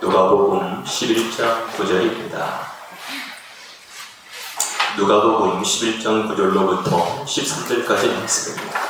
누가복음 11장 9절입니다. 누가복음 11장 9절로부터 13절까지 말씀입니다.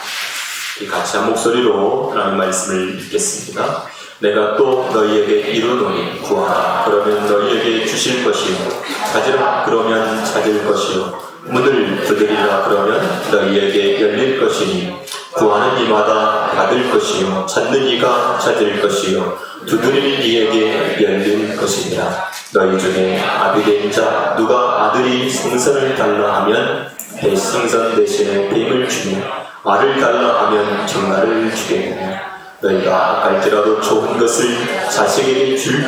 같이 한 목소리로 하나님 말씀을 읽겠습니다. 내가 또 너희에게 이르노니 구하라 그러면 너희에게 주실 것이요 찾으라 그러면 찾을 것이요 문을 두드리라 그러면 너희에게 열릴 것이니 구하는 이마다 받을 것이요 찾는 이가 찾을 것이요 두드리는 이에게 열릴 것이니라. 너희 중에 아비된 자 누가 아들이 생선을 달라 하면 생선 대신에 뱀을 주며 알을 달라 하면 정갈을 주겠느냐. 너희가 아까일지라도 좋은 것을 자식에게 줄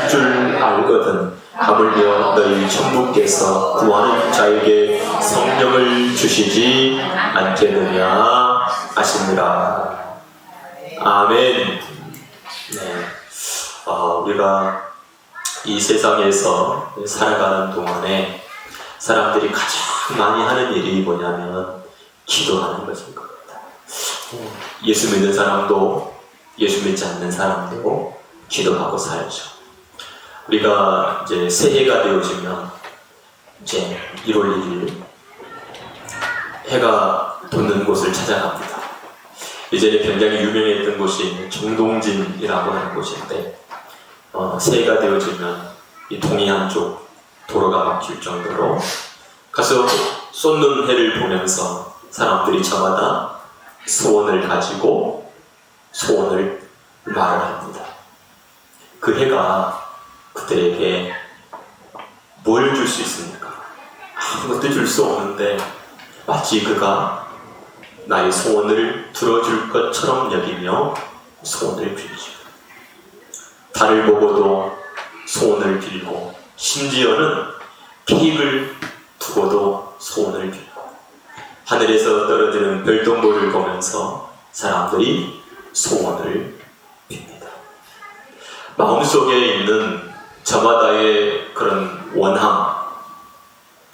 알거든 하물며 너희 천부께서 구하는 자에게 성령을 주시지 않겠느냐 하시니라. 아멘. 네. 우리가 이 세상에서 살아가는 동안에 사람들이 가장 많이 하는 일이 뭐냐면 기도하는 것일 겁니다. 예수 믿는 사람도 예수 믿지 않는 사람도 기도하고 살죠. 우리가 이제 새해가 되어지면 이제 1월 1일 해가 돋는 곳을 찾아갑니다. 예전에 굉장히 유명했던 곳이 정동진이라고 하는 곳인데 새해가 되어지면 이 동이 한쪽 도로가 막힐 정도로 가서 쏟는 해를 보면서 사람들이 저마다 소원을 가지고 소원을 말을 합니다. 그 해가 그들에게 뭘 줄 수 있습니까? 아무것도 줄 수 없는데 마치 그가 나의 소원을 들어줄 것처럼 여기며 소원을 빌죠. 달을 보고도 소원을 빌고 심지어는 케이크를 두고도 소원을 빌고 하늘에서 떨어지는 별똥별을 보면서 사람들이 소원을 빕니다. 마음속에 있는 저마다의 그런 원함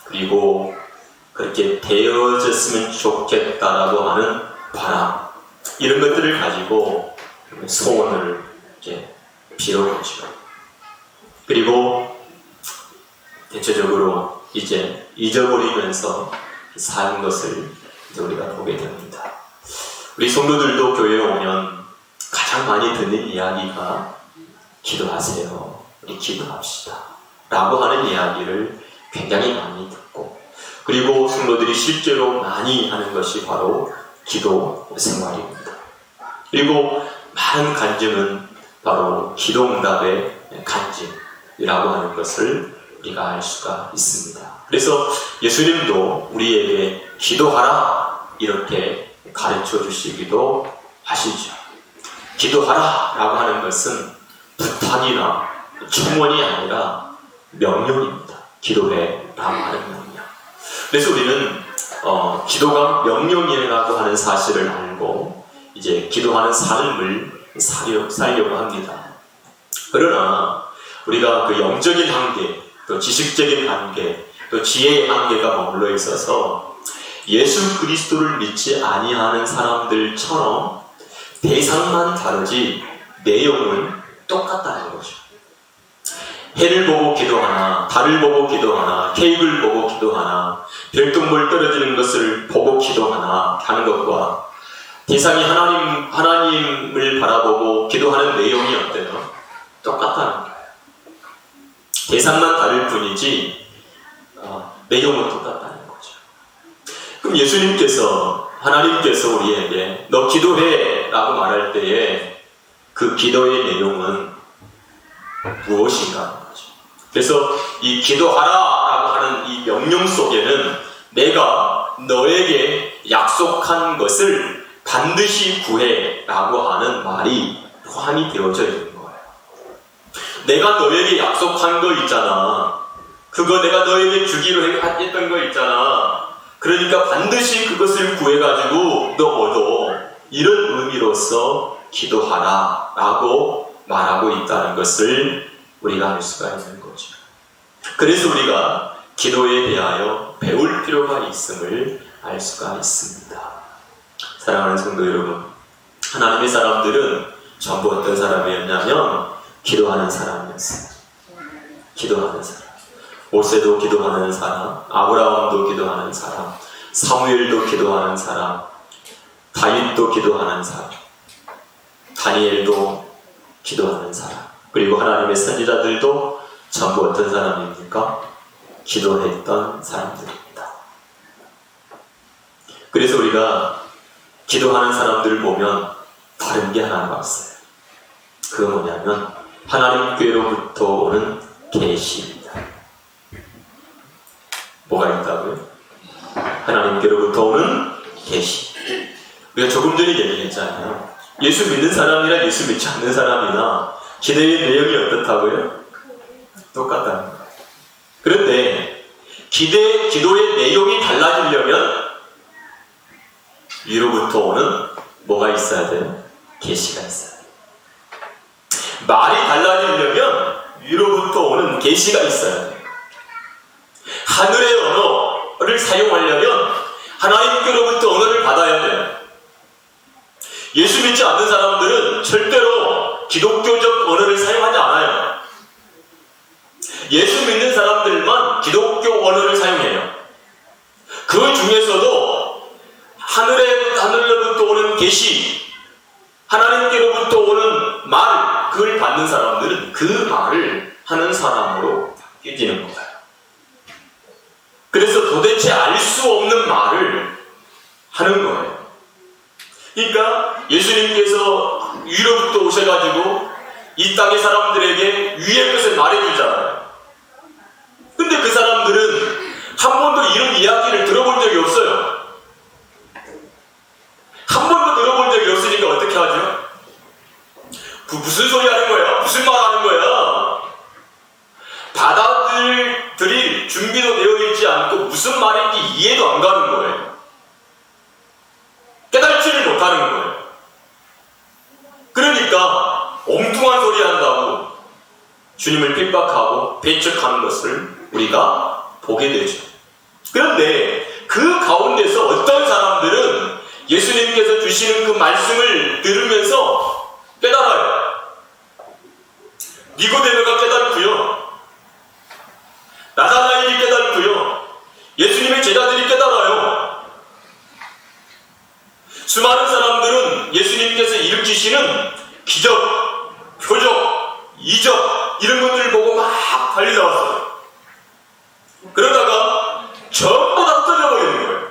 그리고 그렇게 되어졌으면 좋겠다라고 하는 바람 이런 것들을 가지고 소원을 이제 빌어보죠. 그리고 대체적으로 이제 잊어버리면서 사는 것을 이제 우리가 보게 됩니다. 우리 성도들도 교회에 오면 가장 많이 듣는 이야기가 기도하세요. 우리 기도합시다. 라고 하는 이야기를 굉장히 많이 듣고 그리고 성도들이 실제로 많이 하는 것이 바로 기도 생활입니다. 그리고 많은 간증은 바로 기도응답의 간증이라고 하는 것을 우리가 알 수가 있습니다. 그래서 예수님도 우리에게 기도하라 이렇게 가르쳐 주시기도 하시죠. 기도하라 라고 하는 것은 부탁이나 충원이 아니라 명령입니다. 기도해 라고 하는 명령. 그래서 우리는 기도가 명령이라고 하는 사실을 알고 이제 기도하는 삶을 살려고 합니다. 그러나 우리가 그 영적인 한계, 또 지식적인 한계, 또 지혜의 한계가 머물러 있어서 예수 그리스도를 믿지 아니하는 사람들처럼 대상만 다르지 내용은 똑같다는 거죠. 해를 보고 기도하나, 달을 보고 기도하나, 케이크를 보고 기도하나, 별똥별 떨어지는 것을 보고 기도하나 하는 것과 대상이 하나님을 바라보고 기도하는 내용이 어때요? 똑같다는 거예요. 대상만 다를 뿐이지 내용은 똑같다는 거죠. 그럼 예수님께서 하나님께서 우리에게 너 기도해 라고 말할 때에 그 기도의 내용은 무엇인가 하는 거죠. 그래서 이 기도하라 라고 하는 이 명령 속에는 내가 너에게 약속한 것을 반드시 구해 라고 하는 말이 포함이 되어져 있는 거예요. 내가 너에게 약속한 거 있잖아. 그거 내가 너에게 주기로 했던 거 있잖아. 그러니까 반드시 그것을 구해가지고 너 얻어. 이런 의미로서 기도하라 라고 말하고 있다는 것을 우리가 알 수가 있는 거죠. 그래서 우리가 기도에 대하여 배울 필요가 있음을 알 수가 있습니다. 사랑하는 성도 여러분, 하나님의 사람들은 전부 어떤 사람이었냐면 기도하는 사람이었어요. 기도하는 사람. 모세도 기도하는 사람, 아브라함도 기도하는 사람, 사무엘도 기도하는 사람, 다윗도 기도하는 사람, 다니엘도 기도하는 사람, 그리고 하나님의 선지자들도 전부 어떤 사람입니까? 기도했던 사람들입니다. 그래서 우리가 기도하는 사람들을 보면 다른 게 하나가 있어요. 그건 뭐냐면 하나님께로부터 오는 계시입니다. 뭐가 있다고요? 하나님께로부터 오는 계시. 우리가 조금 전에 얘기했잖아요. 예수 믿는 사람이나 예수 믿지 않는 사람이나 기도의 내용이 어떻다고요? 똑같다는 거예요. 그런데 기도의 내용이 달라지려면 위로부터 오는 뭐가 있어야 돼요? 계시가 있어야 돼요. 말이 달라지려면 위로부터 오는 계시가 있어야 돼요. 하늘의 언어를 사용하려면 하나님께로부터 언어를 받아야 돼요. 예수 믿지 않는 사람들은 절대로 기독교적 언어를 사용하지 않아요. 예수 믿는 사람들만 기독교 언어를 사용해요. 그 중에서도 하늘로부터 오는 계시, 하나님께로부터 오는 말, 그걸 받는 사람들은 그 말을 하는 사람으로 바뀌어지는 거예요. 그래서 도대체 알 수 없는 말을 하는 거예요. 그러니까 예수님께서 위로부터 오셔가지고 이 땅의 사람들에게 위의 것을 말해주잖아요. 근데 그 사람들은 한 번도 이런 이야기를 들어본 적이 없어요. 한 번도 들어본 적이 없으니까 어떻게 하죠? 무슨 소리 하는 거야? 무슨 말 하는 거야? 받아들일 준비도 되어 있지 않고 무슨 말인지 이해도 안 가는 거예요. 깨달지를 못하는 거예요. 그러니까 엉뚱한 소리 한다고 주님을 핍박하고 배척하는 것을 우리가 보게 되죠. 그런데 그 가운데서 어떤 사람들은 예수님께서 주시는 그 말씀을 들으면서 깨달아요. 니고데모가 깨달고요. 나다나엘이 깨달고요. 예수님의 제자들이 깨달아요. 수많은 사람들은 예수님께서 일으키시는 기적, 표적, 이적 이런 것들을 보고 막 달려나왔어요. 그러다가 전부 다 떨어버리는 거예요.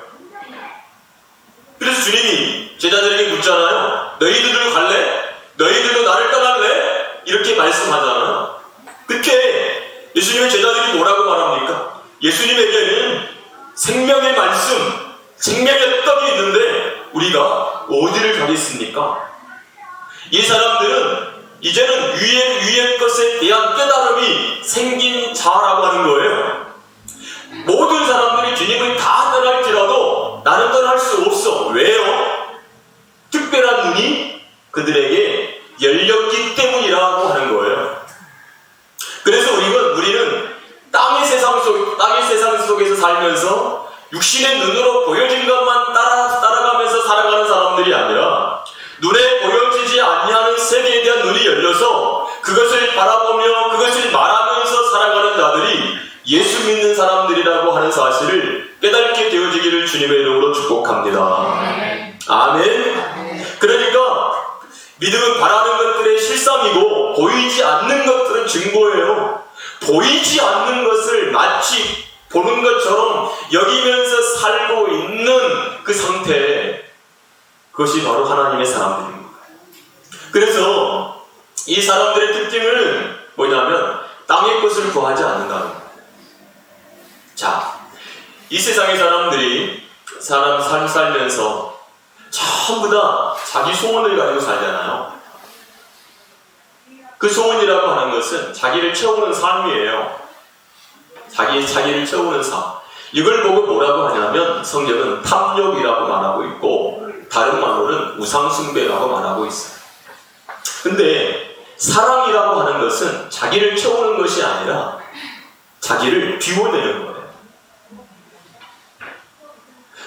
그래서 주님이 제자들에게 묻잖아요. 너희들도 갈래? 너희들도 나를 떠날래? 이렇게 말씀하잖아요. 그때 예수님의 제자들이 뭐라고 말합니까? 예수님에게는 생명의 말씀, 생명의 떡이 있는데 우리가 어디를 가겠습니까? 이 사람들은 이제는 위의 것에 대한 깨달음이 생긴 자라고 하는 거예요. 모든 사람들이 주님을 다 떠날지라도 나는 떠날 수 없어. 왜요? 특별한 눈이 그들에게 열렸기 때문이라고 하는 거예요. 그래서 우리는 땅의 세상 속에서 살면서 육신의 눈으로 보여진 것만 따라가면서 살아가는 사람들이 아니라 눈에 보여지지 아니하는 세계에 대한 눈이 열려서 그것을 바라보며 그것을 말하면서 살아가는 자들이 예수 믿는 사람들이라고 하는 사실을 깨닫게 되어지기를 주님의 이름으로 축복합니다. 아멘. 그러니까 믿음은 바라는 것들의 실상이고 보이지 않는 것들은 증거예요. 보이지 않는 것을 마치 보는 것처럼 여기면서 살고 있는 그 상태, 그것이 바로 하나님의 사람들입니다. 그래서 이 사람들의 특징은 뭐냐면 땅의 것을 구하지 않는다는 거예요. 자, 이 세상의 사람들이 삶 살면서 전부 다 자기 소원을 가지고 살잖아요. 그 소원이라고 하는 것은 자기를 채우는 삶이에요. 자기를 채우는 삶. 이걸 보고 뭐라고 하냐면 성경은 탐욕이라고 말하고 있고 다른 말로는 우상숭배라고 말하고 있어요. 근데 사랑이라고 하는 것은 자기를 채우는 것이 아니라 자기를 비워내는 거예요.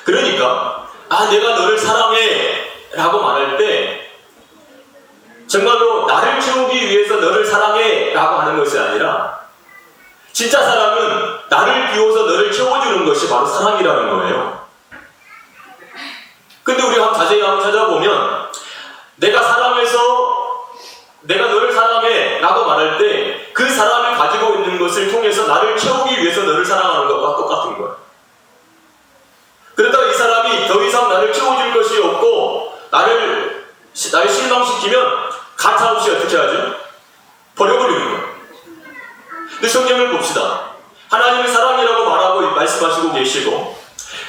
그러니까 내가 너를 사랑해 라고 말할 때 정말로 나를 채우기 위해서 너를 사랑해 라고 하는 것이 아니라 진짜 사랑은 나를 비워서 너를 채워주는 것이 바로 사랑이라는 거예요. 근데 우리가 자세히 한번 찾아보면 내가 사랑해서 내가 너를 사랑해 라고 말할 때 그 사람이 가지고 있는 것을 통해서 나를 채우기 위해서 너를 사랑하는 것과 똑같은 거예요. 그러다가 이 사람이 더 이상 나를 채워줄 것이 없고 나를 실망시키면 가차없이 어떻게 하죠? 버려버리는 거예요. 근데 성경을 봅시다. 하나님의 사랑이라고 말씀하시고 계시고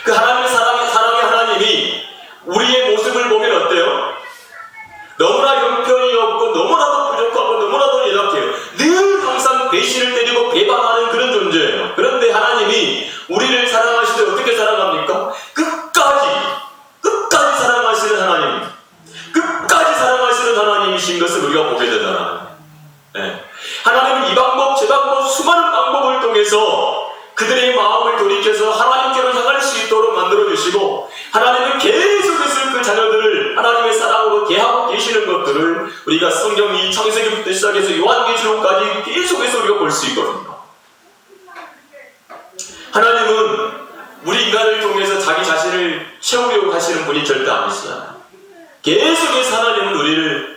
그 하나님의 사랑의 하나님이 우리의 모습을 보면 어때요? 너무나 형편이 없고 너무나도 부족하고 너무나도 연약해요. 늘 항상 배신을 때리고 배반하는 그런 존재예요. 그런데 하나님이 우리를 사랑하실 때 어떻게 사랑합니까? 끝까지 사랑하시는 하나님, 끝까지 사랑하시는 하나님이신 것을 우리가 보게 되잖아요. 네. 하나님은 이 방법, 저 방법, 수많은 방법을 통해서 그들의 마음을 돌이켜서 하나님께로 향할 수 있도록 만들어주시고 하나님은 계속해서 그 자녀들을 하나님의 사랑으로 대하고 계시는 것들을 우리가 성경 이 창세기부터 시작해서 요한계시록까지 계속해서 우리가 볼 수 있거든요. 하나님은 우리 인간을 통해서 자기 자신을 채우려고 하시는 분이 절대 아니시잖아요. 계속해서 하나님은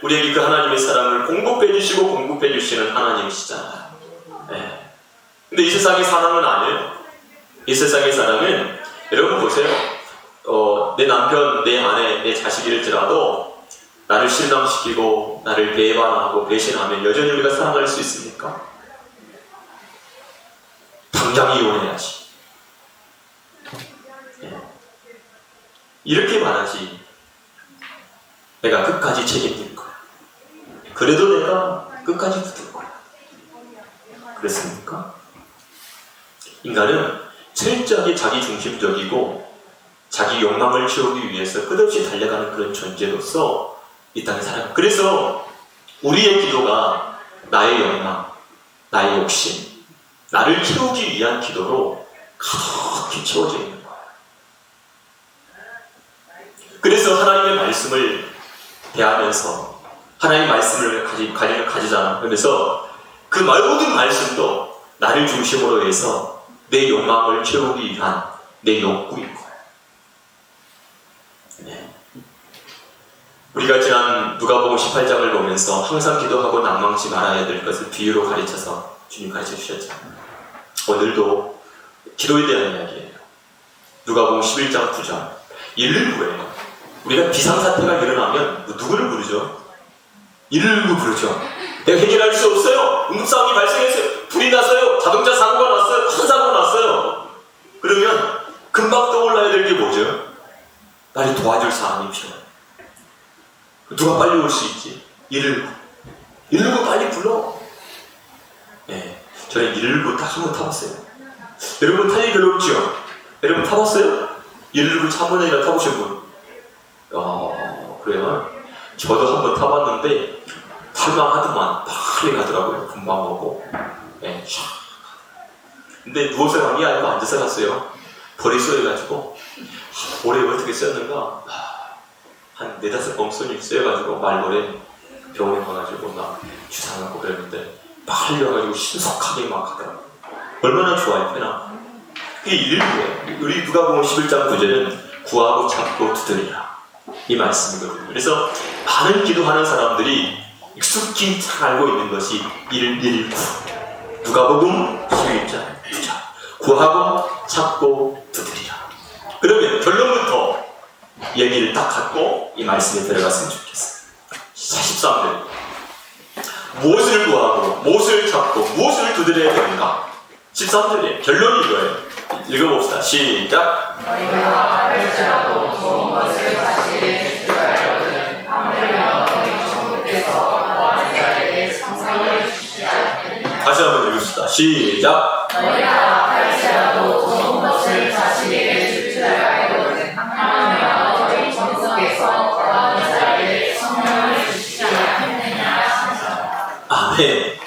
우리에게 그 하나님의 사랑을 공급해 주시고 공급해 주시는 하나님이시잖아요. 네. 근데 이 세상의 사랑은 아니에요. 이 세상의 사랑은 여러분 보세요. 내 남편, 내 아내, 내 자식일지라도 나를 실망시키고 나를 배반하고 배신하면 여전히 우리가 사랑할 수 있습니까? 당장 이혼해야지. 네. 이렇게 말하지. 내가 끝까지 책임질 거야. 그래도 내가 끝까지 붙을 거야. 그렇습니까? 인간은 철저하게 자기 중심적이고 자기 욕망을 채우기 위해서 끝없이 달려가는 그런 존재로서 이 땅에 살아요. 그래서 우리의 기도가 나의 욕망, 나의 욕심, 나를 채우기 위한 기도로 가득히 채워져 있는 거예요. 그래서 하나님의 말씀을 대하면서 하나님의 말씀을 가지잖아. 그래서 그 모든 말씀도 나를 중심으로 해서 내 욕망을 채우기 위한 내 욕구인 거예요. 네. 우리가 지난 누가복음 18장을 보면서 항상 기도하고 낭망치 말아야 될 것을 비유로 가르쳐서 주님 가르쳐 주셨잖아요. 오늘도 기도에 대한 이야기예요. 누가복음 11장 9절 119예요. 우리가 비상사태가 일어나면 누구를 부르죠? 119 부르죠. 내가 해결할 수 없어요. 응급상황이 발생했어요. 불이 났어요. 자동차 사고가 났어요. 큰 사고가 났어요. 그러면 금방 떠올라야 될 게 뭐죠? 나를 도와줄 사람이 필요해요. 누가 빨리 올 수 있지? 119. 119 빨리 불러. 네, 저는 119 딱 한 번 타봤어요. 여러분 타기 별로 없죠? 여러분 타봤어요? 119 차 한 번이나 타보신 분? 그래요? 저도 한 번 타봤는데 탈망하더만 빨리 가더라고요. 금방 오고. 네. 근데 누워서 간 게 아니고 앉아서 갔어요. 벌이 쏘여가지고 볼에 어떻게 쏘였는가 한 4-5번 쏘여가지고 말벌에 병원에 가가지고 막 주사하고 그랬는데 빨리 와가지고 신속하게 막 하더라고요. 얼마나 좋아요, 페나. 그게 일부예요. 우리 누가복음 11장 9절은 구하고 찾고 두드리라 이 말씀이거든요. 그래서 많은 기도하는 사람들이 익숙히 잘 알고 있는 것이 119 누가복음 11장 9절 구하고 찾고 두드리라. 그러면 결론부터 얘기를 딱 갖고 이 말씀에 들어갔으면 좋겠어요. 13절 무엇을 구하고 무엇을 찾고 무엇을 두드려야 되는가? 13절에 결론이 이거예요. 읽어봅시다. 시작. 너희가 할지라도 좋은 것을 사실에 줄 알거든 하물며 너희 천국에서 너한 자에게 상상을 주시지 않겠느냐. 다시 한번 읽읍시다. 시작. 너희가 할지라도 좋은 것을 자신에게 줄 알거든 하물며 너희 천국에서 너한 자에게 성령을 주시지 않겠느냐. 아멘.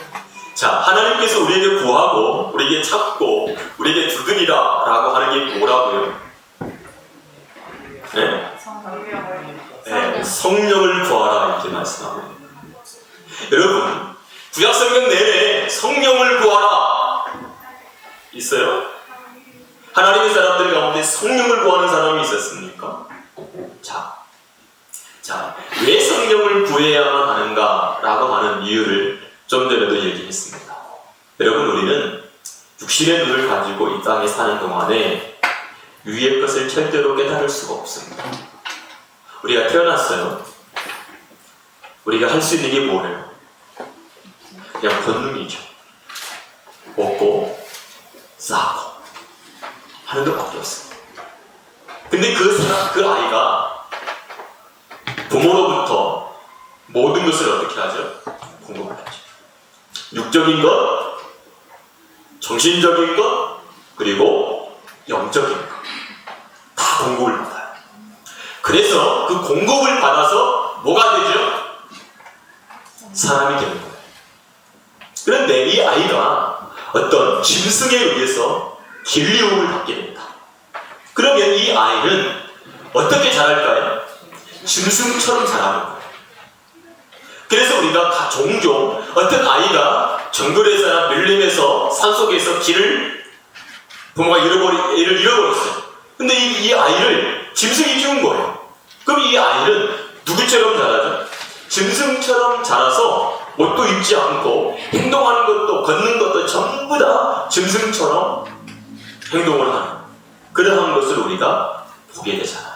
자, 하나님께서 우리에게 구하고 우리에게 찾고 우리에게 두드리라 라고 하는 게 뭐라고요? 네? 네, 성령을 구하라 이렇게 말씀하고 있습니다. 여러분 구약성경 내내 성령을 구하라 있어요? 하나님의 사람들 가운데 성령을 구하는 사람이 있었습니까? 왜 성령을 구해야만 하는가라고 하는 이유를 좀 전에도 얘기했습니다. 여러분, 우리는 육신의 눈을 가지고 이 땅에 사는 동안에 위의 것을 절대로 깨달을 수가 없습니다. 우리가 태어났어요. 우리가 할 수 있는 게 뭐예요? 그냥 본능이죠. 먹고 싸고 하는 것밖에 없습니다. 근데 그 아이가 부모로부터 모든 것을 어떻게 하죠? 공급을 하죠. 육적인 것, 정신적인 것, 그리고 영적인 것. 다 공급을 받아요. 그래서 그 공급을 받아서 뭐가 되죠? 사람이 되는 거예요. 그런데 이 아이가 어떤 짐승에 의해서 길리움을 받게 됩니다. 그러면 이 아이는 어떻게 자랄까요? 짐승처럼 자라는 거예요. 그래서 우리가 종종 어떤 아이가 정글에서나 밀림에서 산속에서 부모가 얘를 잃어버렸어요. 근데 이 아이를 짐승이 키운 거예요. 그럼 이 아이는 누구처럼 자라죠? 짐승처럼 자라서 옷도 입지 않고 행동하는 것도 걷는 것도 전부 다 짐승처럼 행동을 하는 그러한 것을 우리가 보게 되잖아요.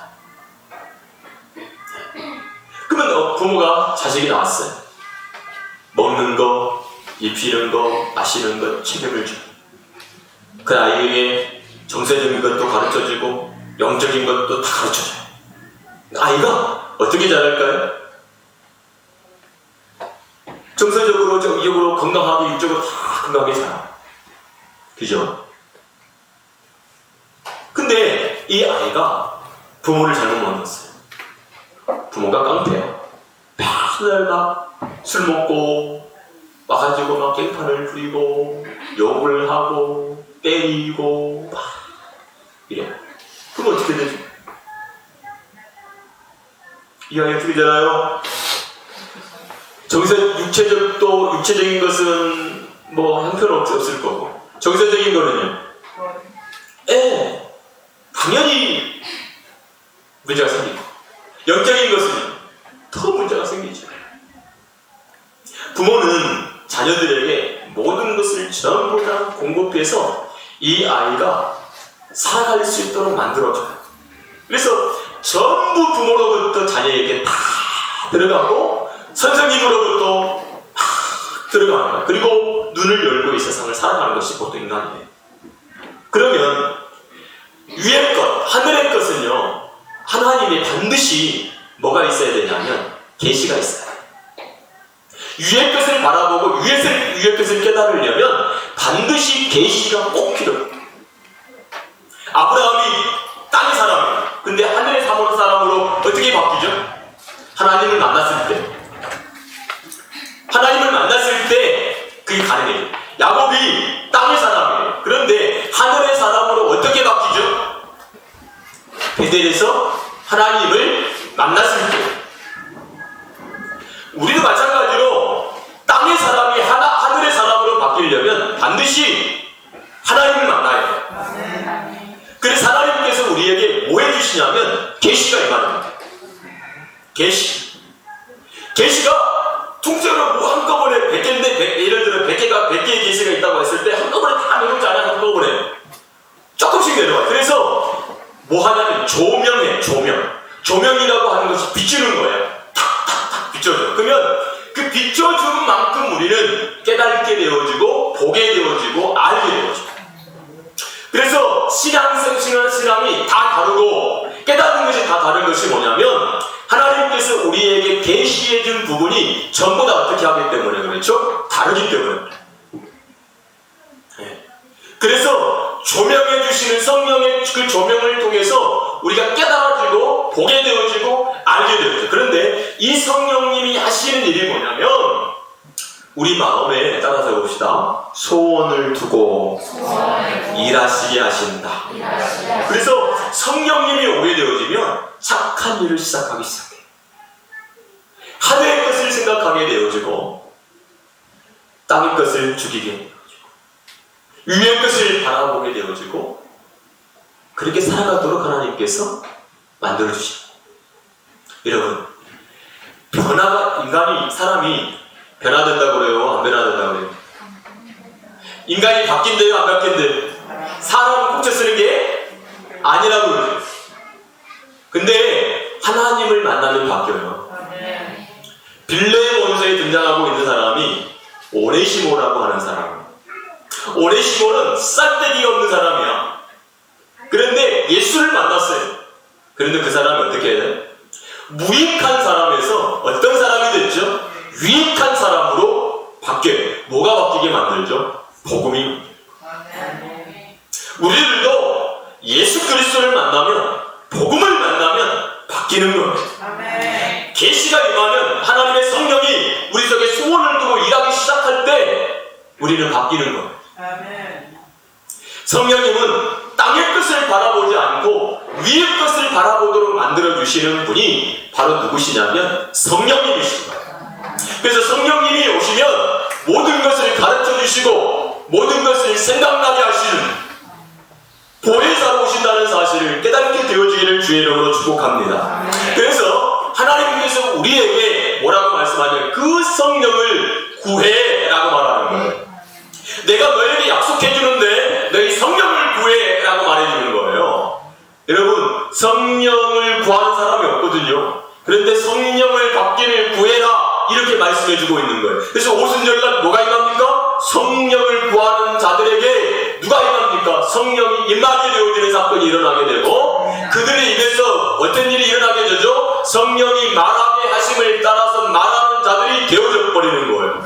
그러면 부모가 자식이 나왔어요. 먹는 거, 입히는 거, 마시는 것 책임을 줘요. 그 아이에게 정서적인 것도 가르쳐주고 영적인 것도 다 가르쳐줘요. 아이가 어떻게 자랄까요? 정서적으로, 정기적으로 건강하게, 육적으로 다 건강하게 자라요. 그죠? 근데 이 아이가 부모를 잘못 만났어요. 부모가 깡패예요. 맨날 막 술 먹고 와가지고 막 깽판을 부리고 욕을 하고 때리고 막 이래요. 그럼 어떻게 되죠? 이 아이 어떻게 되나요? 육체적인 것은 뭐 형편없을 거고 정서적인 거는요? 당연히 문제가 생기고 영적인 것은 더 문제가 생기죠. 부모는 자녀들에게 모든 것을 전부 다 공급해서 이 아이가 살아갈 수 있도록 만들어줘요. 그래서 전부 부모로부터 자녀에게 다 들어가고 선생님으로부터 다 들어가는 거예요. 그리고 눈을 열고 이 세상을 살아가는 것이 보통 인간이에요. 그러면 위의 것, 하늘의 것은요, 하나님의 반드시 뭐가 있어야 되냐면 계시가 있어요. 위의 것을 바라보고 위의 것을 깨달으려면 반드시 계시가 꼭 필요해요. 아브라함이 땅의 사람이에요. 근데 하늘의 사람으로 어떻게 바뀌죠? 하나님을 만났을 때 그게 가능해요. 야곱이 땅의 사람이에요. 그런데 하늘의 사람으로 어떻게 바뀌죠? 베델에서 하나님을 만났을 때. 우리도 마찬가지로 땅의 사람이 하늘의 사람으로 바뀌려면 반드시 하나님을 만나야 돼요. 그래서 하나님께서 우리에게 뭐 해주시냐면 계시가 임하는 계시가 통째로 뭐 한꺼번에 100개인데 예를 들어 100개의 계시가 있다고 했을 때 한꺼번에 다 내려오지 않아요. 한꺼번에 조금씩 내려와요. 그래서 뭐 하냐면 조명이라고 하는 것이 비추는 거예요. 탁탁탁 비춰줘요. 그러면 그 비춰주는 만큼 우리는 깨닫게 되어지고 보게 되어지고 알게 되어져요. 그래서 신앙이 다 다르고 깨닫는 것이 다 다른 것이 뭐냐면 하나님께서 우리에게 계시해 준 부분이 전부 다 어떻게 하기 때문에 그렇죠? 다르기 때문에. 그래서 조명해 주시는 성령의 그 조명을 통해서 우리가 깨달아지고 보게 되어지고 알게 되어져. 그런데 이 성령님이 하시는 일이 뭐냐면 우리 마음에 따라서 봅시다. 소원을 두고 일하시게 하신다. 그래서 성령님이 오게 되어지면 착한 일을 시작하기 시작해요. 하늘의 것을 생각하게 되어지고 땅의 것을 죽이게 되어지고 위의 것을 바라보게 되어지고 그렇게 살아가도록 하나님께서 만들어주십니다. 여러분, 사람이 변화된다고 그래요? 안 변화된다고 그래요? 인간이 바뀐대요? 안 바뀐대요? 사람은 꽁쳐 쓰는 게 아니라고 그러죠. 근데 하나님을 만나면 바뀌어요. 빌레몬서에 등장하고 있는 사람이 오네시모라고 하는 사람이에요. 오네시모는 쌀데기 없는 사람이야. 그런데 예수를 만났어요. 그런데 그 사람이 어떻게 해야 돼? 무익한 사람에서 어떤 사람이 됐죠? 유익한 사람으로 바뀌어요. 뭐가 바뀌게 만들죠? 복음이. 우리들도 예수 그리스도를 만나면, 복음을 만나면 바뀌는 거예요. 계시가 임하면 하나님의 성령이 우리 속에 소원을 두고 일하기 시작할 때 우리는 바뀌는 거예요. 성령님은 땅의 것을 바라보지 않고 위의 것을 바라보도록 만들어주시는 분이 바로 누구시냐면 성령님이십니다. 그래서 성령님이 오시면 모든 것을 가르쳐주시고 모든 것을 생각나게 하시는 보혜사로 오신다는 사실을 깨닫게 되어지기를 주의 이름으로 축복합니다. 그래서 하나님께서 우리에게 뭐라고 말씀하냐면 그 성령을 구해라고 말하는 거예요. 내가 너에게 약속해주는데 너희 성령을 구해라고 말해주는 거예요. 여러분, 성령을 구하는 사람이 없거든요. 그런데 성령을 받기를 구해라 이렇게 말씀해주고 있는 거예요. 그래서 오순절날 뭐가 임합니까? 성령을 구하는 자들에게 누가 임합니까? 성령이 임하게 되어지는 사건이 일어나게 되고 그들의 입에서 어떤 일이 일어나게 되죠? 성령이 말하게 하심을 따라서 말하는 자들이 되어져 버리는 거예요.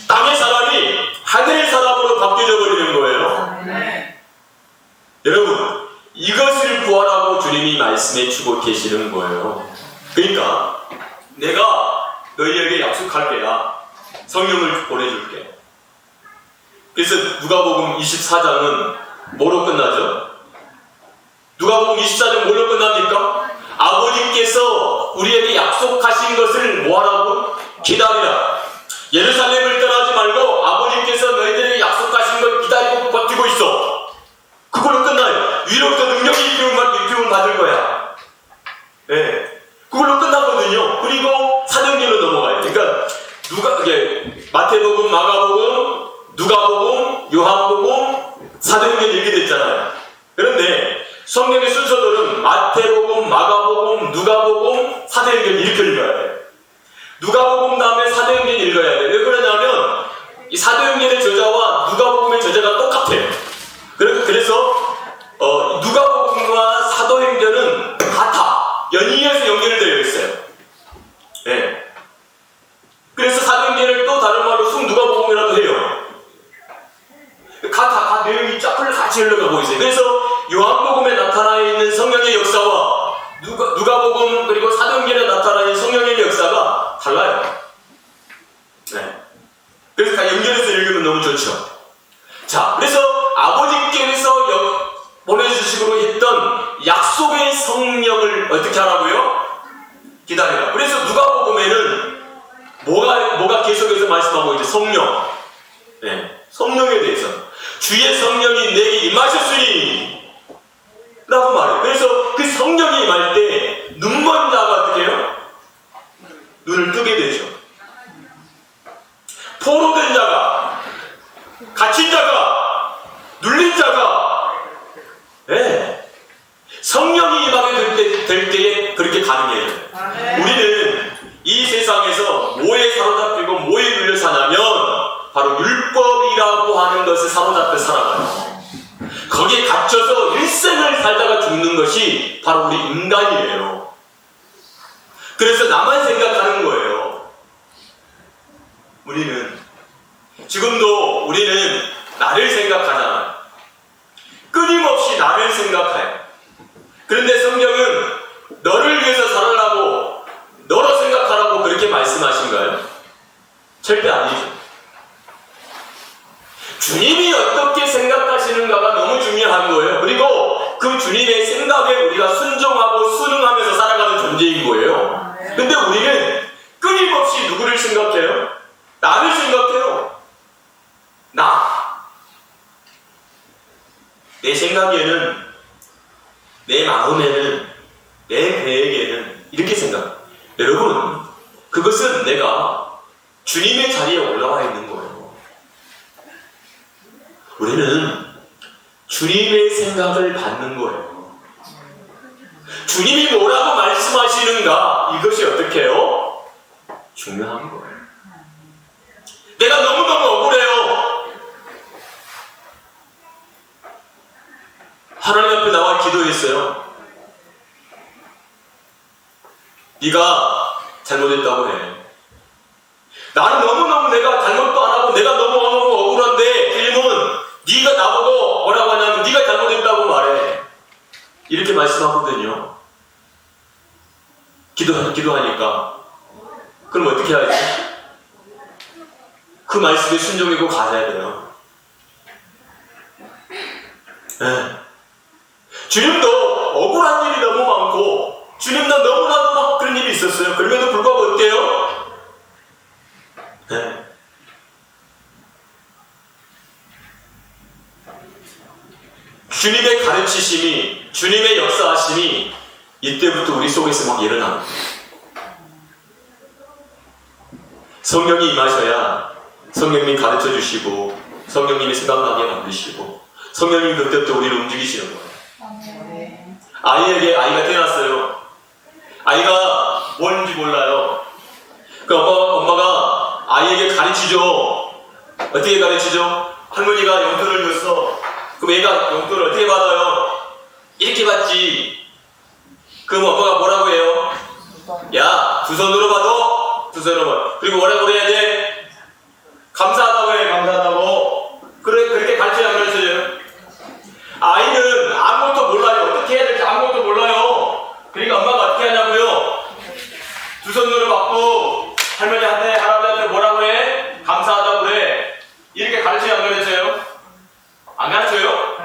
땅의 사람이 하늘의 사람으로 바뀌어져 버리는 거예요. 여러분, 이것을 구하라고 주님이 말씀해 주고 계시는 거예요. 그러니까 내가 너희에게 약속할 게야. 성령을 보내줄게. 그래서 누가복음 24장은 뭐로 끝나죠? 누가복음 24장 뭐로 끝납니까? 아버님께서 우리에게 약속하신 것을 뭐하라고? 기다리라. 예루살렘을 떠나지 말고 아버님께서 너희들에게 약속하신 걸 기다리고 버티고 있어. 그걸로 끝나요. 위로부터 능력이 입힘을 받을 거야. 네. 그걸로 끝나거든요. 그리고 사도행전으로 넘어가요. 그러니까 마태복음, 마가복음, 누가복음, 요한복음, 사도행전 이렇게 됐잖아요. 그런데 성경의 순서들은 마태복음, 마가복음, 누가복음, 사도행전 이렇게 읽어야 돼요. 누가복음 다음에 사도행전 읽어야 돼요. 왜 그러냐면 이 사도행전의 저자와 누가복음의 저자가 똑같아요. 그래서 누가복음과 사도행전은 같아. 연이어서 연결되어 있어요. 네. 그래서 사도행전을 또 다른 말로 숙누가복음이라도 해요. 다 내용이 쫙 같이 흘러가고 있어요. 그래서 요한복음에 나타나 있는 성령의 역사와 누가복음 그리고 사도행전에 나타나 있는 성령의 역사가 달라요. 네. 그래서 다 연결해서 읽으면 너무 좋죠. 자, 그래서 아버지께서 보내주시기로 했던 약속의 성령을 어떻게 하라고요? 기다리라. 그래서 누가복음에는 뭐가 계속해서 말씀하고 있죠? 성령. 네. 성령에 대해서 주의 성령이 내게 임하셨으니 라고 말해요. 그래서 그 성령이 임할 때 눈먼 자가 어떻게 해요? 눈을 뜨게 되죠. 포로된 자가, 갇힌 자가, 눌린 자가, 네. 성령이 임하게 될 때에 그렇게 가능해요. 우리는 이 세상에서 뭐에 사로잡히고 뭐에 눌려 사냐면 바로 율법이라고 하는 것을 사로잡혀 살아가요. 거기에 갇혀서 일생을 살다가 죽는 것이 바로 우리 인간이에요. 그래서 나만 생각하는 거예요. 지금도 우리는 나를 생각하잖아요. 끊임없이 나를 생각해요. 그런데 성경은 너를 위해서 살아라고 너로 생각하라고 그렇게 말씀하신가요? 절대 아니죠. 주님이 어떻게 생각하시는가가 너무 중요한 거예요. 그리고 그 주님의 생각에 우리가 순종하고 순응하면서 살아가는 존재인 거예요. 근데 우리는 끊임없이 누구를 생각해요? 나를 생각해요. 나. 내 생각에는, 내 마음에는, 내 계획에는 이렇게 생각. 여러분, 그것은 내가 주님의 자리에 올라와 있는 거예요. 우리는 주님의 생각을 받는 거예요. 주님이 뭐라고 말씀하시는가, 이것이 어떻게 해요? 중요한 거예요. 내가 너무너무 억울해요. 하나님 앞에 나와 기도했어요. 네가 잘못했다고 해. 나는 너무너무 내가 잘못도 안 하고 내가 너무너무 억울한데 주님은 네가 나보고 뭐라고 하냐면 네가 잘못했다고 말해. 이렇게 말씀하거든요. 기도하니까. 그럼 어떻게 해야지? 그 말씀에 순종하고 가야 돼요. 네. 주님도 억울한 일이 너무 많고 주님도 너무나도 막 그런 일이 있었어요. 그럼에도 불구하고 어때요? 네. 주님의 가르치심이, 주님의 역사하심이 이때부터 우리 속에서 막 일어납니다. 성령이 임하셔야 성령님이 가르쳐 주시고 성령님이 생각나게 만드시고 성령님이 그때부터 우리를 움직이시는 거예요. 아이가 태어났어요. 아이가 뭔지 몰라요. 그 엄마가 아이에게 가르치죠. 어떻게 가르치죠? 할머니가 용돈을 줬어. 그럼 얘가 용돈을 어떻게 받아요? 이렇게 받지. 그럼 엄마가 뭐라고 해요? 야, 두 손으로 받아. 두 손으로 받아. 그리고 뭐라고 해야 돼? 감사하다고 해. 감사하다고. 그렇게 가르쳐야 가르쳐요. 아이는 아무것도 몰라요. 어떻게 해야 될지 아무것도 몰라요. 그러니까 엄마가 어떻게 하냐고요? 두 손으로 받고 할머니한테 할아버지한테 뭐라고 해? 감사하다고 그래. 이렇게 가르쳐요 안 가르쳐요? 안 가르쳐요?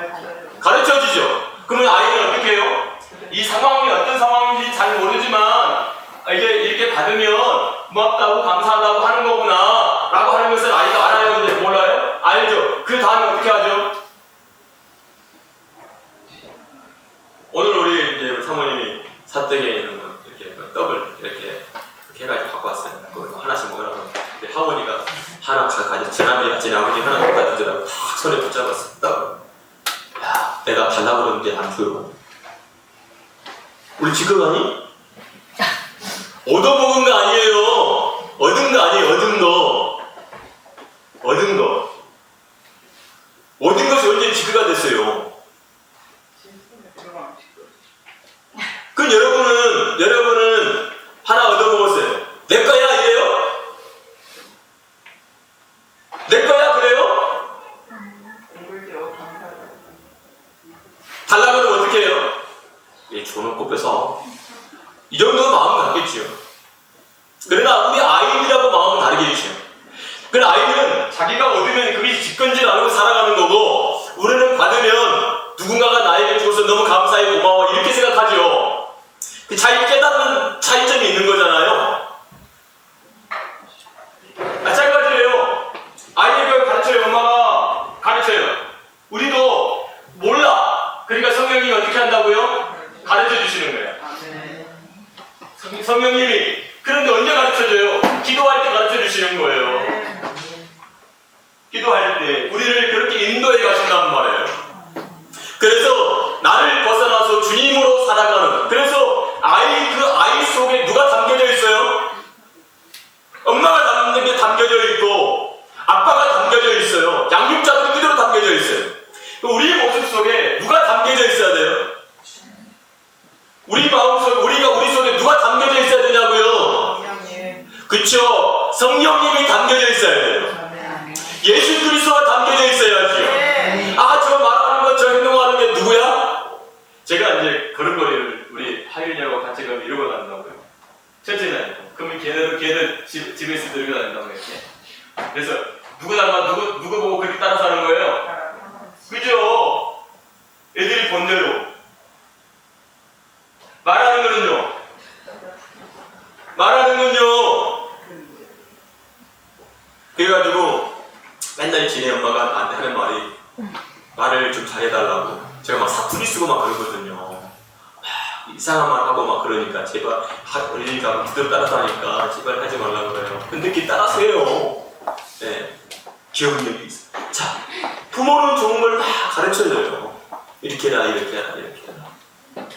가르쳐 주죠. 그러면 아이는 어떻게 해요? 이 상황이 어떤 상황인지 잘 모르지만 이게 이렇게 받으면 고맙다고 감사하다고 하는 거구나 라고 하는 것을 아이가 알아요? 근데 몰라요? 알죠. 그 다음에 어떻게 하죠? 오늘 우리 이제 사모님이 사떡에 있는 거 이렇게 떡을 이렇게 해가지고 갖고 왔어요. 그거 하나씩 먹으라고. 근데 하원이가 하나 가져. 제 아버지 하나 갖다 주더라고. 탁 손에 붙잡았어. 떡을. 야, 내가 달라고 그러는데 안 줘요. 우리 지금 얻어먹은 거 아니에요. 얻은 거 아니에요. 얻은 거. 얻은 거. 얻은 것이 언제 지그가 됐어요. 그럼 여러분은 하나 얻어먹었어요. 내 거야 이래요? 내 거야 그래요? 달라고 하면 어떻게 해요? 예, 줘놓고 뺏어. 이 정도는 마음은 같겠지요. 그러나 우리 아이들하고 마음은 다르겠지요. 그러나 아이들은 자기가 얻으면 그게 집건질 안 하고 살아가는 거고 우리는 받으면 누군가가 나에게 줘서 너무 감사해 고마워 이렇게 생각하죠. 그 차이 깨닫는 차이점이 있는 거잖아요. 마찬가지예요. 아이에게 가르쳐요. 엄마가 가르쳐요. 우리도 몰라. 그러니까 성령님이 어떻게 한다고요? 가르쳐 주시는 거예요. 성령님이. 그런데 언제 가르쳐줘요? 기도할 때 가르쳐 주시는 거예요. 기도할 때 우리를 그렇게 인도해 가신단 말이에요. 그래서 나를 벗어나서 주님으로 살아가는. 그래서 그 아이 속에 누가 담겨져 있어요? 엄마가 담는 게 담겨져 있고 아빠가 담겨져 있어요. 양육자도 그대로 담겨져 있어요. 우리 모습 속에 누가 담겨져 있어야 돼요? 우리 마음속에 우리 속에 누가 담겨져 있어야 되냐고요? 그쵸? 성령님이 담겨져 있어야 돼요. 예수 그리스도가 담겨져 있어야지요. 아, 저 말하는 거, 저 행동하는 게 누구야? 제가 이제 걸음걸이를 우리 하윤이하고 같이 가면 이러고 다닌다고요. 첫째는 그러면 걔들 집에서 들고 다닌다고 이렇게. 그래서 누구 닮아 누구 보고 그렇게 따라 사는 거예요? 그죠? 애들이 본대로 말하는 거는요. 그래가지고 맨날 지네 엄마가 나한테 하는 말이 말을 좀 잘해달라고 제가 막 사투리 쓰고 막 그러거든요. 이상한 말 하고 막 그러니까 제발 어린이가 그대로 따라서 하니까 제발 하지 말라고 그래요. 근데 그게 따라서해요. 네, 기억력이 있어요. 자, 부모는 좋은 걸 막 가르쳐줘요. 이렇게 해라 이렇게 해라 이렇게 해라.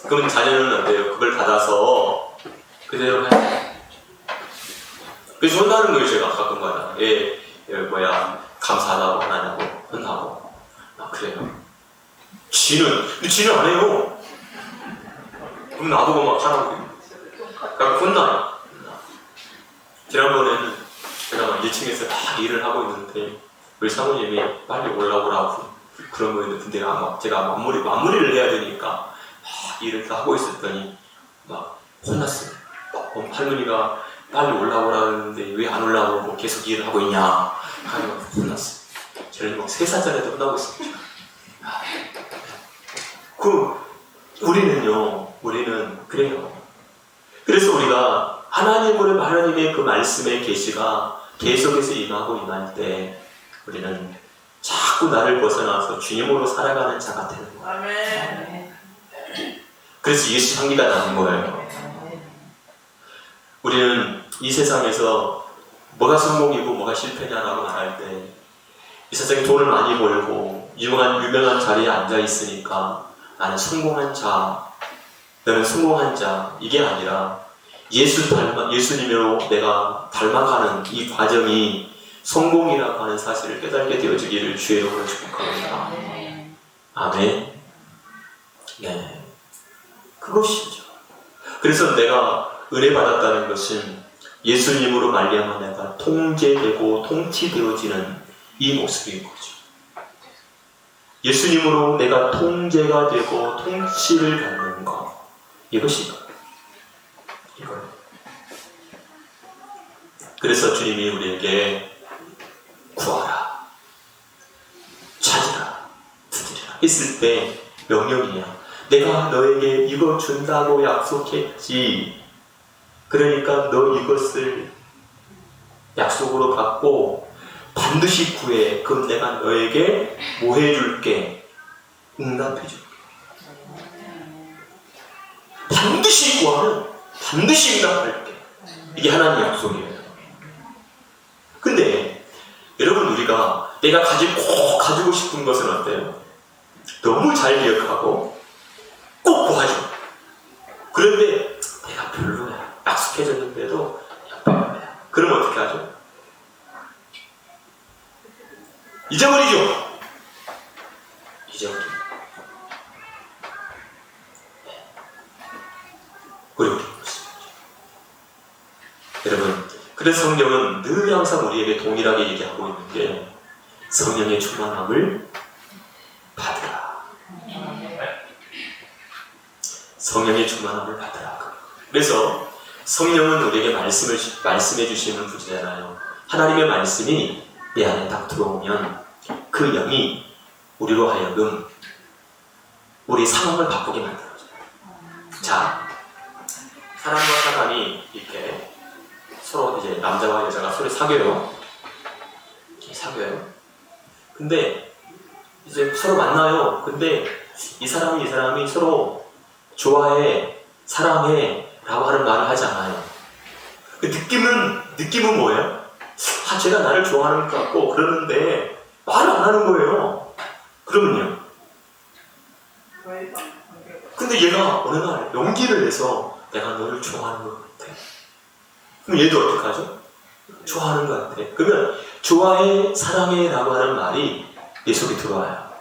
그럼 자녀는 어때요? 그걸 받아서 그대로 해요. 그래서 혼나는 거예요. 제가 가끔가다. 감사하다고 하나냐고 혼나고 그래요. 근데 지는 안 해요. 그럼 나보고 막 하라고. 그러니까 혼나요. 지난번에는 제가 막 1층에서 막 일을 하고 있는데 우리 사모님이 빨리 올라오라고 그런 거였는데 근데 제가 마무리를 해야 되니까 막 일을 다 하고 있었더니 막 혼났어요. 할머니가 빨리 올라오라는데 왜 안 올라오고 계속 일을 하고 있냐 하고 혼났어요. 저는 막 3살짜리도 혼나고 있었죠. 우리는 그래요. 그래서 우리가 하나님의 그 말씀의 계시가 계속해서 임할 때 우리는 자꾸 나를 벗어나서 주님으로 살아가는 자가 되는 거예요. 아멘. 그래서 예수 향기가 나는 거예요. 우리는 이 세상에서 뭐가 성공이고 뭐가 실패냐라고 말할 때 이 세상에 돈을 많이 벌고 유명한 자리에 앉아 있으니까 나는 성공한 자, 너는 성공한 자 이게 아니라 예수님으로 내가 닮아가는 이 과정이 성공이라고 하는 사실을 깨닫게 되어지기를 주의 이름으로 축복합니다. 아멘. 네, 그것이죠. 그래서 내가 은혜 받았다는 것은 예수님으로 말미암아 내가 통제되고 통치되어지는 이 모습인 거죠. 예수님으로 내가 통제가 되고 통치를 받는 것 이것이 이거예요. 그래서 주님이 우리에게 구하라, 찾으라, 두드리라 했을 때 명령이야. 내가 너에게 이거 준다고 약속했지. 그러니까 너 이것을 약속으로 받고 반드시 구해. 그럼 내가 너에게 뭐 해줄게? 응답해줄게. 반드시 구하면 반드시 응답할게. 이게 하나님의 약속이에요. 근데 여러분 우리가 내가 꼭 가지고 싶은 것은 어때요? 너무 잘 기억하고 꼭 구하죠. 그런데 내가 별로야. 약속해줬는데도 별로야. 그럼 어떻게 하죠? 잊어버리죠. 잊어버리죠. 어려운 것입니다. 여러분, 그래서 성경은 늘 항상 우리에게 동일하게 얘기하고 있는 게 성령의 충만함을 받으라. 성령의 충만함을 받으라. 그래서 성령은 우리에게 말씀해 주시는 분이잖아요. 하나님의 말씀이 내 안에 딱 들어오면 그 영이 우리로 하여금 우리 상황을 바꾸게 만들어줘요. 자, 사람과 사람이 이렇게 서로 이제 남자와 여자가 서로 사귀어요. 근데 이제 서로 만나요. 근데 이 사람이 서로 좋아해, 사랑해 라고 하는 말을 하지 않아요. 그 느낌은 뭐예요? 쟤가 나를 좋아하는 것 같고 그러는데 말을 안 하는 거예요. 그러면요. 근데 얘가 어느 날 용기를 내서 내가 너를 좋아하는 것 같아. 그럼 얘도 어떡하죠? 좋아하는 것 같아. 그러면 좋아해, 사랑해 라고 하는 말이 내 속에 들어와요.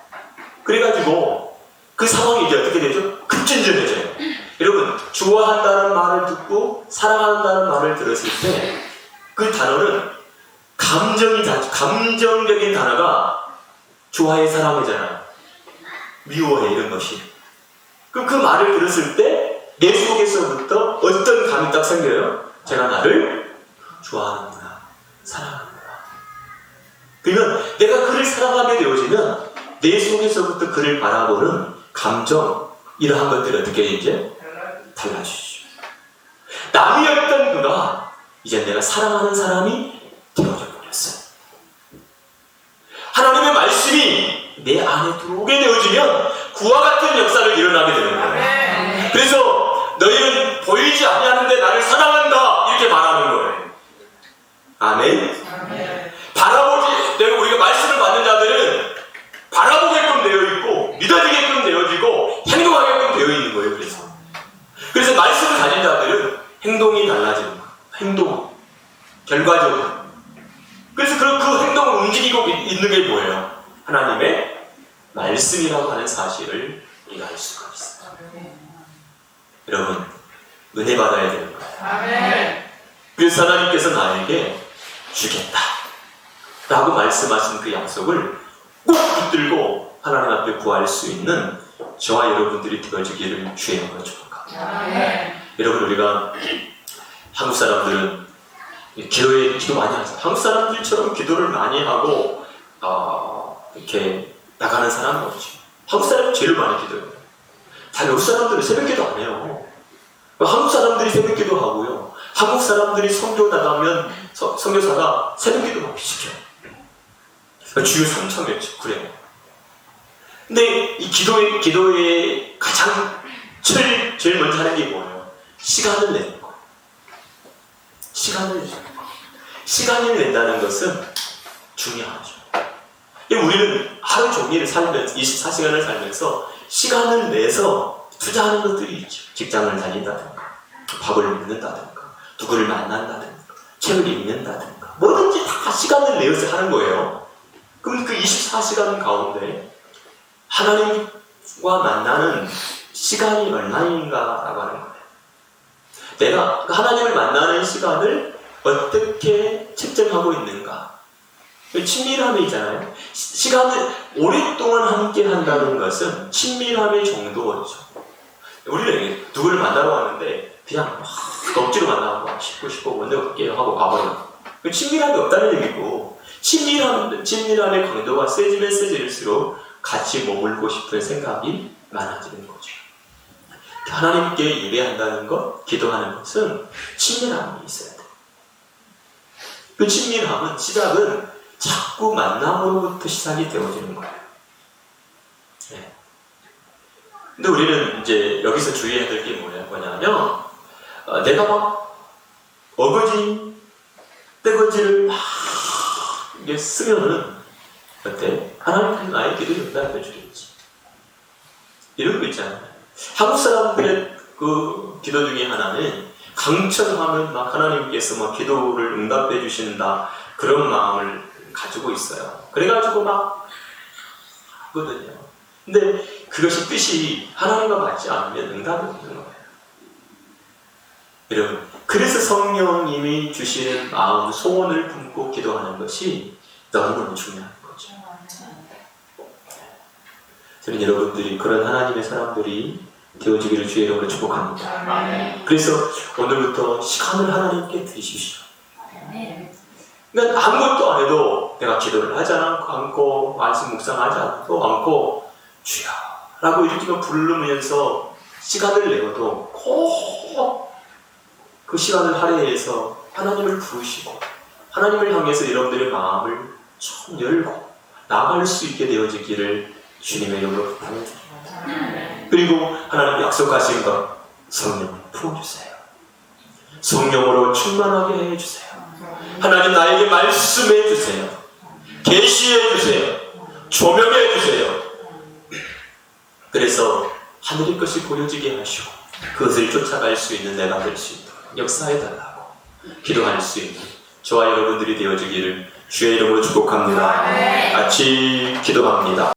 그래가지고 그 상황이 이제 어떻게 되죠? 급진전해져요. 여러분, 좋아한다는 말을 듣고 사랑한다는 말을 들었을 때 그 단어는 감정적인 단어가 좋아해, 사랑해잖아요. 미워해, 이런 것이. 그럼 그 말을 들었을 때 내 속에서부터 어떤 감이 딱 생겨요? 제가 나를 좋아하는구나, 사랑하는구나. 그러면 내가 그를 사랑하게 되어지면 내 속에서부터 그를 바라보는 감정, 이러한 것들이 어떻게 이제 달라지죠. 남이었던 그가 이제 내가 사랑하는 사람이 되어져 버렸어요. 하나님의 말씀이 내 안에 들어오게 되어지면 그와 같은 역사를 일어나게 되는 거예요. 그래서 너희는 보이지 아니하는데 나를 사랑한다 이렇게 말하는 거예요. 아멘. 바라보지, 내가 우리가 말씀을 받는 자들은 바라보게끔 되어 있고 믿어지게끔 되어지고 행동하게끔 되어 있는 거예요. 그래서 말씀을 가진 자들은 행동이 달라지는 거예요. 행동, 결과적으로. 그래서 그 행동을 움직이고 있는 게 뭐예요? 하나님의 말씀이라고 하는 사실을 우리가 알 수가 있어요. 여러분, 은혜 받아야 되는 거예요. 그래서 하나님께서 나에게 주겠다 라고 말씀하신 그 약속을 꼭 붙들고 하나님 앞에 구할 수 있는 저와 여러분들이 되어지기를 주의 이름으로 축복합니다. 여러분, 우리가 한국 사람들은 기도 많이 하죠. 한국 사람들처럼 기도를 많이 하고 이렇게 나가는 사람은 없지. 한국 사람이 제일 많이 기도해요. 다 외국 사람들은 새벽기도 안 해요. 한국 사람들이 새벽기도 하고요. 한국 사람들이 선교 나가면 선교사가 새벽기도 막 시켜요. 주요 3,000명 그래요. 근데 이 기도의 가장 제일 먼저 하는 게 뭐예요? 시간을 내는 거예요. 시간을 낸다는 것은 중요하죠. 우리는 하루 종일 살면서 24시간을 살면서 시간을 내서 투자하는 것들이 있죠. 직장을 다닌다든가, 밥을 먹는다든가, 누구를 만난다든가, 책을 읽는다든가, 뭐든지 다 시간을 내어서 하는 거예요. 그럼 그 24시간 가운데 하나님과 만나는 시간이 얼마인가라고 하는 거예요. 내가 하나님을 만나는 시간을 어떻게 책정하고 있는가? 친밀함이잖아요. 시간을 오랫동안 함께 한다는 것은 친밀함의 정도죠. 우리는 누구를 만나러 왔는데 그냥 억지로 만나고 싶고 먼저 갈게요 하고 가버려요. 친밀함이 없다는 얘기고, 친밀함의 강도가 세지면 세질수록 같이 머물고 싶은 생각이 많아지는 거죠. 하나님께 예배한다는 것, 기도하는 것은 친밀함이 있어야 돼요. 그 친밀함은 시작은 자꾸 만남으로부터 시작이 되어지는 거예요. 네. 근데 우리는 이제 여기서 주의해야 될 게 뭐냐면, 내가 막 떼거지를 막 이게 쓰면은 어때? 하나님께서 나의 기도를 응답해 주겠지. 이런 거 있잖아요. 한국 사람들의 그 기도 중에 하나는 강청하면 막 하나님께서 막 기도를 응답해 주신다 그런 마음을 가지고 있어요. 그래가지고 막 하거든요. 근데 그것이 뜻이 하나님과 맞지 않으면 응답이 없는 거예요. 여러분, 그래서 성령님이 주시는 마음, 소원을 품고 기도하는 것이 너무너무 중요한 거죠. 저는 여러분들이 그런 하나님의 사람들이 되어지기를 주의 이름으로 축복합니다. 그래서 오늘부터 시간을 하나님께 드리십시오. 그러니까 아무것도 안 해도 내가 기도를 하지 않고 말씀 묵상하지 않고 주여 라고 이렇게 부르면서 시간을 내어도 꼭 그 시간을 할애해서 하나님을 부르시고 하나님을 향해서 여러분들의 마음을 좀 열고 나갈 수 있게 되어지기를 주님의 이름으로 부탁드립니다. 그리고 하나님 약속하신 것, 성령을 부어주세요. 성령으로 충만하게 해주세요. 하나님 나에게 말씀해 주세요. 계시해 주세요. 조명해 주세요. 그래서 하늘의 것이 보여지게 하시고 그것을 쫓아갈 수 있는 내가 될 수 있도록 역사해 달라고 기도할 수 있는 저와 여러분들이 되어지기를 주의 이름으로 축복합니다. 같이 기도합니다.